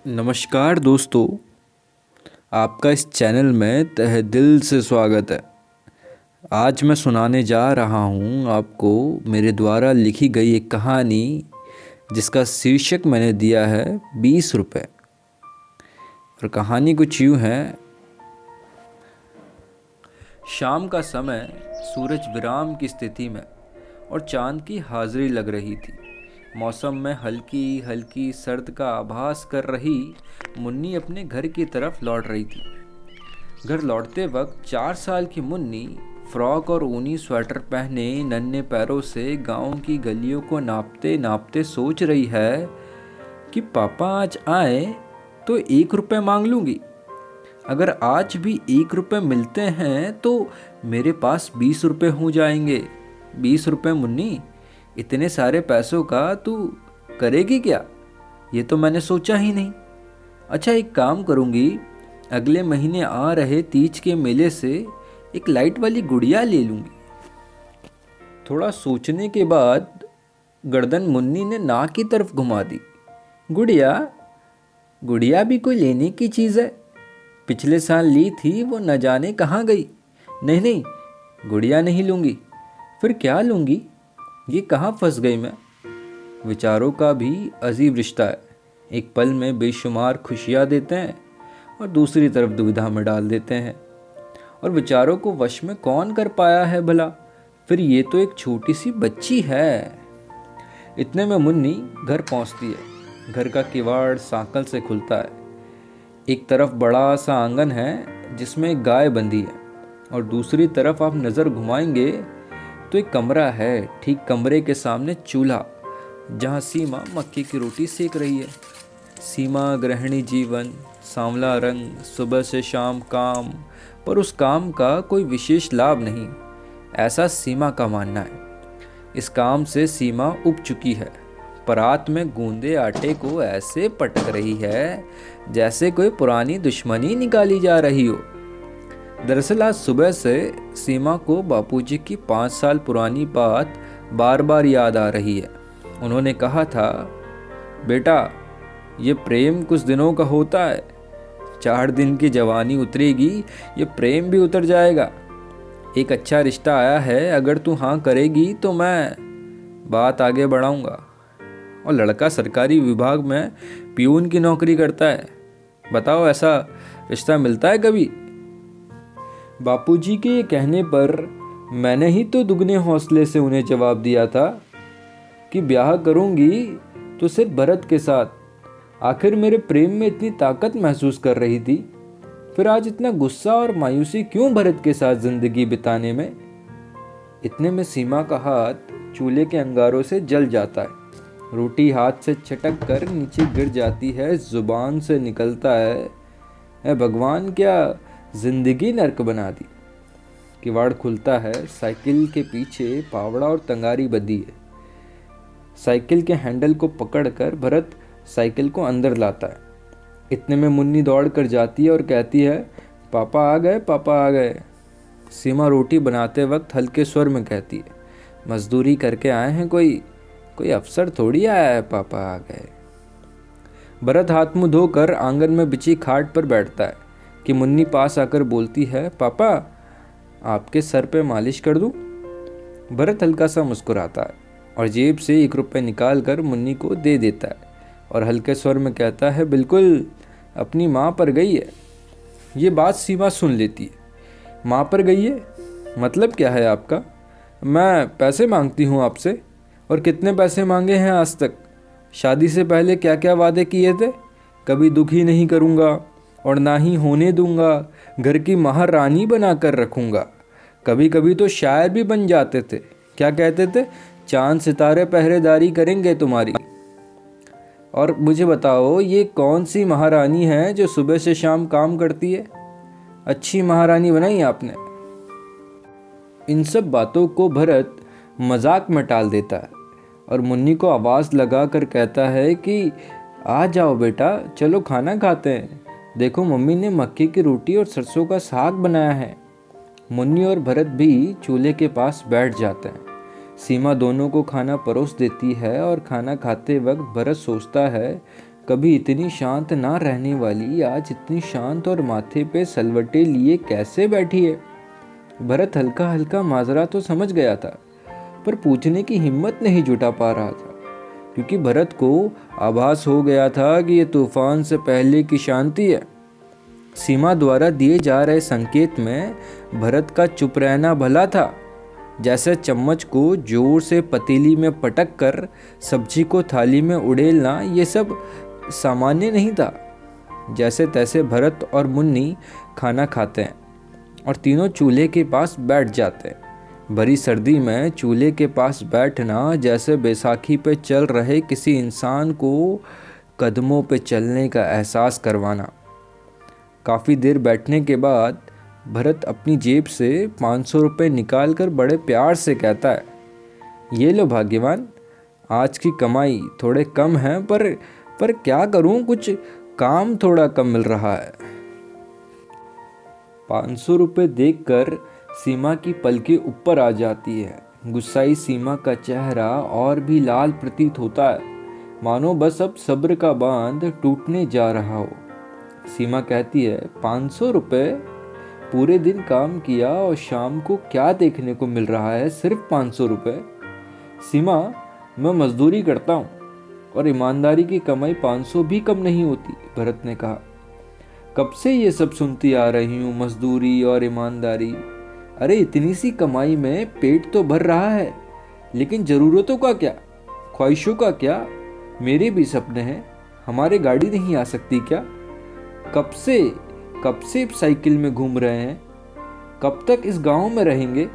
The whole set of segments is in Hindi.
नमस्कार दोस्तों, आपका इस चैनल में तहे दिल से स्वागत है। आज मैं सुनाने जा रहा हूँ आपको मेरे द्वारा लिखी गई एक कहानी जिसका शीर्षक मैंने दिया है 20 रुपये। और कहानी कुछ यूँ है। शाम का समय, सूरज विराम की स्थिति में और चांद की हाजिरी लग रही थी। मौसम में हल्की हल्की सर्द का आभास कर रही मुन्नी अपने घर की तरफ लौट रही थी। घर लौटते वक्त 4 साल की मुन्नी फ्रॉक और ऊनी स्वेटर पहने नन्हे पैरों से गांव की गलियों को नापते नापते सोच रही है कि पापा आज आए तो 1 रुपये मांग लूँगी। अगर आज भी 1 रुपये मिलते हैं तो मेरे पास 20 रुपये हो जाएंगे। 20 रुपये मुन्नी, इतने सारे पैसों का तू करेगी क्या? ये तो मैंने सोचा ही नहीं। अच्छा, एक काम करूँगी, अगले महीने आ रहे तीज के मेले से एक लाइट वाली गुड़िया ले लूँगी। थोड़ा सोचने के बाद गर्दन मुन्नी ने ना की तरफ घुमा दी। गुड़िया? गुड़िया भी कोई लेने की चीज़ है? पिछले साल ली थी, वो न जाने कहाँ गई। नहीं नहीं, गुड़िया नहीं लूँगी। फिर क्या लूँगी? ये कहाँ फंस गई मैं। विचारों का भी अजीब रिश्ता है। एक पल में बेशुमार खुशियाँ देते हैं और दूसरी तरफ दुविधा में डाल देते हैं। और विचारों को वश में कौन कर पाया है भला? फिर ये तो एक छोटी सी बच्ची है। इतने में मुन्नी घर पहुँचती है। घर का किवाड़ सांकल से खुलता है। एक तरफ बड़ा सा आंगन है जिसमें एक गाय बंधी है और दूसरी तरफ आप नज़र घुमाएंगे तो एक कमरा है। ठीक कमरे के सामने चूल्हा, जहाँ सीमा मक्के की रोटी सेक रही है। सीमा गृहिणी जीवन, सांवला रंग, सुबह से शाम काम, पर उस काम का कोई विशेष लाभ नहीं, ऐसा सीमा का मानना है। इस काम से सीमा उब चुकी है। परात में गूंदे आटे को ऐसे पटक रही है जैसे कोई पुरानी दुश्मनी निकाली जा रही हो। दरअसल आज सुबह से सीमा को बापूजी की 5 साल पुरानी बात बार बार याद आ रही है। उन्होंने कहा था, बेटा, ये प्रेम कुछ दिनों का होता है। 4 दिन की जवानी उतरेगी, ये प्रेम भी उतर जाएगा। एक अच्छा रिश्ता आया है, अगर तू हाँ करेगी तो मैं बात आगे बढ़ाऊंगा। और लड़का सरकारी विभाग में पियून की नौकरी करता है। बताओ, ऐसा रिश्ता मिलता है कभी? बापूजी के कहने पर मैंने ही तो दुगने हौसले से उन्हें जवाब दिया था कि ब्याह करूंगी तो सिर्फ भरत के साथ। आखिर मेरे प्रेम में इतनी ताकत महसूस कर रही थी, फिर आज इतना गुस्सा और मायूसी क्यों भरत के साथ जिंदगी बिताने में? इतने में सीमा का हाथ चूल्हे के अंगारों से जल जाता है। रोटी हाथ से छटक कर नीचे गिर जाती है। जुबान से निकलता है, भगवान, क्या जिंदगी नर्क बना दी। किवाड़ खुलता है। साइकिल के पीछे पावड़ा और तंगारी बंधी है। साइकिल के हैंडल को पकड़कर भरत साइकिल को अंदर लाता है। इतने में मुन्नी दौड़ कर जाती है और कहती है, पापा आ गए, पापा आ गए। सीमा रोटी बनाते वक्त हल्के स्वर में कहती है, मजदूरी करके आए हैं, कोई अफसर थोड़ी आया है, पापा आ गए। भरत हाथ मुंह धोकर आंगन में बिछी खाट पर बैठता है कि मुन्नी पास आकर बोलती है, पापा, आपके सर पे मालिश कर दूं? भरत हल्का सा मुस्कुराता है और जेब से 1 रुपये निकाल कर मुन्नी को दे देता है और हल्के स्वर में कहता है, बिल्कुल अपनी माँ पर गई है। ये बात सीमा सुन लेती है। माँ पर गई है? मतलब क्या है आपका? मैं पैसे मांगती हूँ आपसे। और कितने पैसे मांगे हैं आज तक? शादी से पहले क्या क्या वादे किए थे? कभी दुखी नहीं करूँगा और ना ही होने दूंगा, घर की महारानी बना कर रखूँगा। कभी कभी तो शायर भी बन जाते थे। क्या कहते थे? चांद सितारे पहरेदारी करेंगे तुम्हारी। और मुझे बताओ, ये कौन सी महारानी है जो सुबह से शाम काम करती है? अच्छी महारानी बनाई आपने। इन सब बातों को भरत मजाक में टाल देता है और मुन्नी को आवाज़ लगा कर कहता है कि आ जाओ बेटा, चलो खाना खाते हैं। देखो, मम्मी ने मक्के की रोटी और सरसों का साग बनाया है। मुन्नी और भरत भी चूल्हे के पास बैठ जाते हैं। सीमा दोनों को खाना परोस देती है और खाना खाते वक्त भरत सोचता है, कभी इतनी शांत ना रहने वाली आज इतनी शांत और माथे पे सलवटे लिए कैसे बैठी है। भरत हल्का हल्का माजरा तो समझ गया था, पर पूछने की हिम्मत नहीं जुटा पा रहा था, क्योंकि भरत को आभास हो गया था कि यह तूफान से पहले की शांति है। सीमा द्वारा दिए जा रहे संकेत में भरत का चुप रहना भला था। जैसे चम्मच को जोर से पतीली में पटक कर सब्जी को थाली में उड़ेलना ये सब सामान्य नहीं था। जैसे तैसे भरत और मुन्नी खाना खाते हैं और तीनों चूल्हे के पास बैठ जाते हैं। भरी सर्दी में चूल्हे के पास बैठना जैसे बैसाखी पे चल रहे किसी इंसान को कदमों पे चलने का एहसास करवाना। काफ़ी देर बैठने के बाद भरत अपनी जेब से 500 रुपये निकाल कर बड़े प्यार से कहता है, ये लो भाग्यवान, आज की कमाई थोड़े कम है, पर क्या करूं, कुछ काम थोड़ा कम मिल रहा है। 500 रुपये देखकर सीमा की पलकें ऊपर आ जाती है। गुस्साई सीमा का चेहरा और भी लाल प्रतीत होता है, मानो बस अब सब्र का बांध टूटने जा रहा हो। सीमा कहती है, 500 रुपये? पूरे दिन काम किया और शाम को क्या देखने को मिल रहा है, सिर्फ 500 रुपये? सीमा, मैं मजदूरी करता हूँ और ईमानदारी की कमाई 500 भी कम नहीं होती, भरत ने कहा। कब से ये सब सुनती आ रही हूँ, मजदूरी और ईमानदारी। अरे इतनी सी कमाई में पेट तो भर रहा है, लेकिन ज़रूरतों का क्या, ख्वाहिशों का क्या? मेरे भी सपने हैं, हमारे गाड़ी नहीं आ सकती क्या? कब से साइकिल में घूम रहे हैं? कब तक इस गांव में रहेंगे?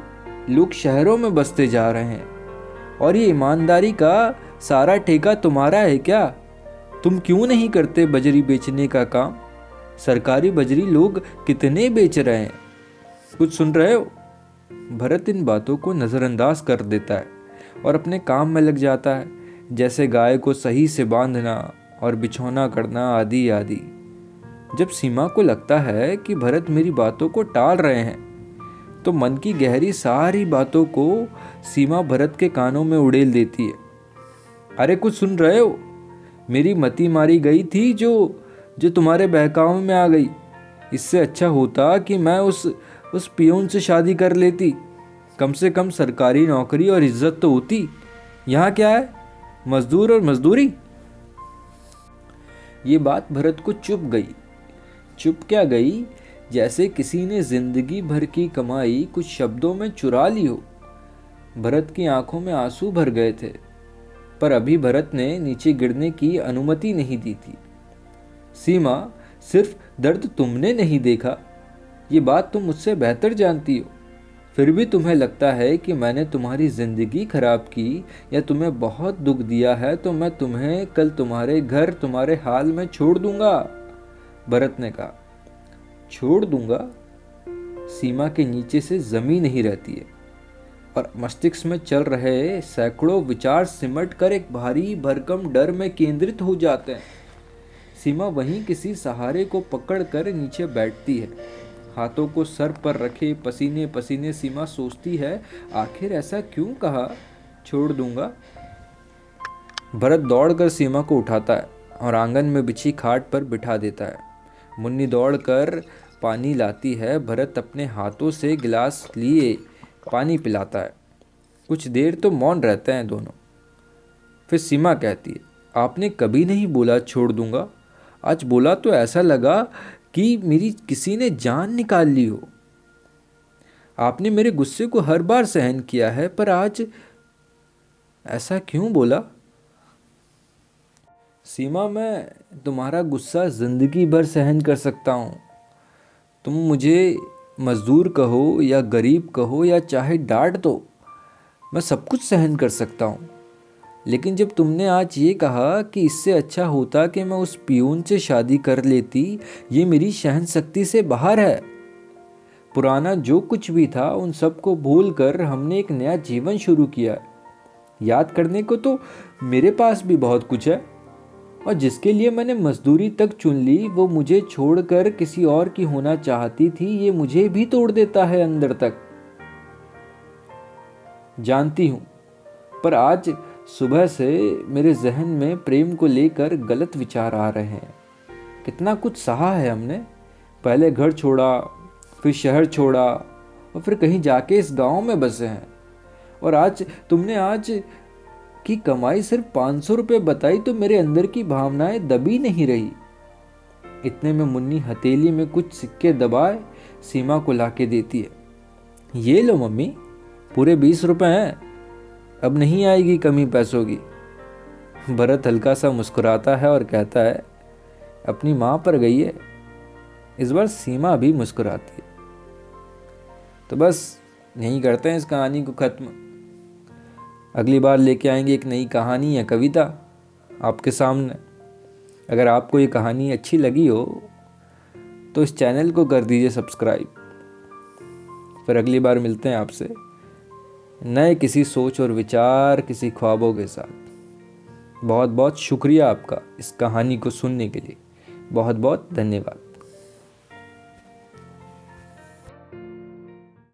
लोग शहरों में बसते जा रहे हैं और ये ईमानदारी का सारा ठेका तुम्हारा है क्या? तुम क्यों नहीं करते बजरी बेचने का काम? सरकारी बजरी लोग कितने बेच रहे हैं, कुछ सुन रहे हो? भरत इन बातों को नज़रअंदाज कर देता है और अपने काम में लग जाता है, जैसे गाय को सही से बांधना और बिछौना करना आदि आदि। जब सीमा को लगता है कि भरत मेरी बातों को टाल रहे हैं, तो मन की गहरी सारी बातों को सीमा भरत के कानों में उड़ेल देती है। अरे कुछ सुन रहे हो? मेरी मती मारी गई थी जो तुम्हारे बहकावे में आ गई। इससे अच्छा होता कि मैं उस पियून से शादी कर लेती, कम से कम सरकारी नौकरी और इज्जत तो होती। यहाँ क्या है, मजदूर और मजदूरी। ये बात भरत को चुप क्या गई, जैसे किसी ने जिंदगी भर की कमाई कुछ शब्दों में चुरा ली हो। भरत की आंखों में आंसू भर गए थे, पर अभी भरत ने नीचे गिरने की अनुमति नहीं दी थी। सीमा, सिर्फ दर्द तुमने नहीं देखा, ये बात तुम मुझसे बेहतर जानती हो। फिर भी तुम्हें लगता है कि मैंने तुम्हारी जिंदगी खराब की या तुम्हें बहुत दुख दिया है, तो मैं तुम्हें कल तुम्हारे घर तुम्हारे हाल में छोड़ दूंगा, भरत ने कहा। छोड़ दूंगा? सीमा के नीचे से जमीन नहीं रहती है और मस्तिष्क में चल रहे सैकड़ों विचार सिमट कर एक भारी भरकम डर में केंद्रित हो जाते हैं। सीमा वहीं किसी सहारे को पकड़ कर नीचे बैठती है, हाथों को सर पर रखे पसीने पसीने सीमा सोचती है, आखिर ऐसा क्यों कहा, छोड़ दूंगा। भरत दौड़कर सीमा को उठाता है और आंगन में बिछी खाट पर बिठा देता है। मुन्नी दौड़कर पानी लाती है। भरत अपने हाथों से गिलास लिए पानी पिलाता है। कुछ देर तो मौन रहते हैं दोनों। फिर सीमा कहती है, आपने कभी नहीं बोला छोड़ दूंगा। आज बोला तो ऐसा लगा कि मेरी किसी ने जान निकाल ली हो। आपने मेरे गुस्से को हर बार सहन किया है, पर आज ऐसा क्यों बोला? सीमा, मैं तुम्हारा गुस्सा जिंदगी भर सहन कर सकता हूँ। तुम मुझे मजदूर कहो या गरीब कहो या चाहे डांट दो, मैं सब कुछ सहन कर सकता हूँ। लेकिन जब तुमने आज ये कहा कि इससे अच्छा होता कि मैं उस पियून से शादी कर लेती, ये मेरी सहन शक्ति से बाहर है। पुराना जो कुछ भी था उन सब को भूल कर हमने एक नया जीवन शुरू किया। याद करने को तो मेरे पास भी बहुत कुछ है, और जिसके लिए मैंने मजदूरी तक चुन ली वो मुझे छोड़कर किसी और की होना चाहती थी। ये मुझे भी तोड़ देता है अंदर तक, जानती हूँ। पर आज सुबह से मेरे जहन में प्रेम को लेकर गलत विचार आ रहे हैं। कितना कुछ सहा है हमने, पहले घर छोड़ा, फिर शहर छोड़ा और फिर कहीं जाके इस गांव में बसे हैं। और आज तुमने आज की कमाई सिर्फ 500 रुपये बताई तो मेरे अंदर की भावनाएं दबी नहीं रही। इतने में मुन्नी हथेली में कुछ सिक्के दबाए सीमा को लाके देती है। ये लो मम्मी, पूरे 20 रुपए हैं, अब नहीं आएगी कमी पैसों की। भरत हल्का सा मुस्कुराता है और कहता है, अपनी माँ पर गई है। इस बार सीमा भी मुस्कुराती है। तो बस यहीं करते हैं इस कहानी को ख़त्म। अगली बार लेके आएंगे एक नई कहानी या कविता आपके सामने। अगर आपको ये कहानी अच्छी लगी हो तो इस चैनल को कर दीजिए सब्सक्राइब। फिर अगली बार मिलते हैं आपसे नए किसी सोच और विचार, किसी ख्वाबों के साथ। बहुत बहुत शुक्रिया आपका इस कहानी को सुनने के लिए। बहुत बहुत धन्यवाद।